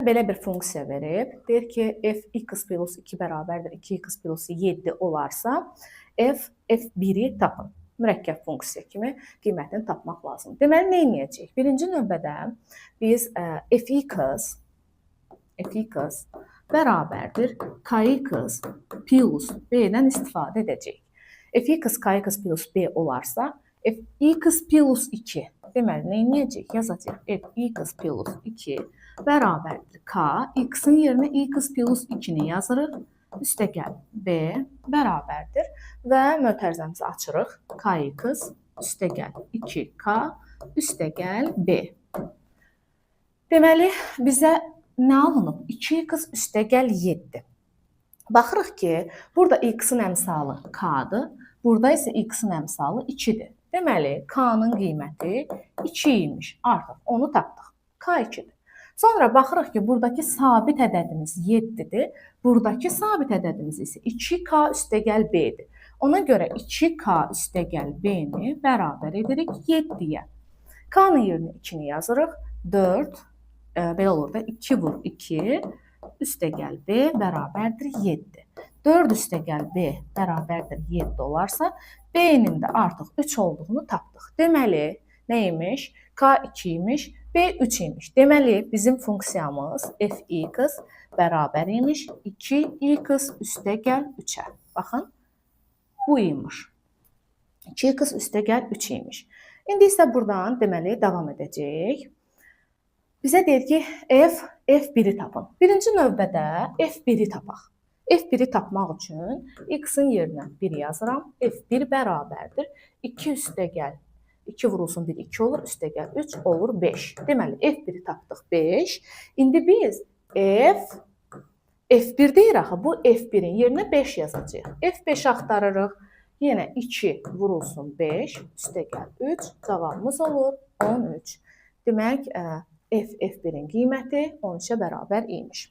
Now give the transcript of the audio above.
Belə bir funksiya verib. Deyir ki, f(x plus 2 bərabərdir 2x plus 7 olarsa, f(1)i tapın. Mürəkkəb funksiya kimi qiymətini tapmaq lazımdır. Deməli, nə edəcəyik? Birinci növbədə biz f(x) bərabərdir kx plus b-dən istifadə edəcəyik. f(x, kx plus b olarsa, f(x plus 2). Deməli, nə edəcəyik? Yazacaq. f(x plus 2) bərabərdir k. X-in yerinə x plus 2-ni yazırıq. Üstəgəl b bərabərdir. Və mötərizəmizi açırıq. Kx üstəgəl 2k üstəgəl b. Deməli, bizə nə alınıb? 2x üstəgəl 7. Baxırıq ki, burada x-in əmsalı k-dır. Burada isə x-in əmsalı 2-dir. Deməli, k-nın qiyməti 2 imiş. Artıq onu tapdıq. K 2-dir. Sonra baxırıq ki, buradakı sabit ədədimiz 7-dir. Buradakı sabit ədədimiz isə 2k üstəgəl b-dir. Ona görə 2k üstəgəl b-ni bərabər edirik 7-yə. K-nın yerinə 2-ni yazırıq. 4, belə olur da 2 vur 2 üstəgəl b bərabərdir 7. 4 üstəgəl b bərabərdir 7 olarsa, b-nin də artıq 3 olduğunu tapdıq. Deməli, nə imiş? K 2 imiş, b 3 imiş. Deməli, bizim funksiyamız f(x) bərabər imiş 2x üstəgəl 3-ə. Baxın, bu imiş. 2x üstəgəl 3 imiş. İndi isə buradan deməli davam edəcək. Bizə deyir ki, f(1)i tapın. Birinci növbədə f(1)i tapaq. f(1)i tapmaq üçün x-in yerinə 1 yazıram. f(1) bərabərdir 2 üstəgəl 2 vurulsun 1, 2 olur. Üstəgəl 3 olur 5. Deməli, f(1)i tapdıq 5. İndi biz f(1) deyir axı, bu f(1)in yerinə 5 yazacağıq. f(5) axtarırıq. Yenə 2 vurulsun 5, üstəgəl 3. Cavabımız olur 13. Demək, f(1)in qiyməti 13-ə bərabər imiş.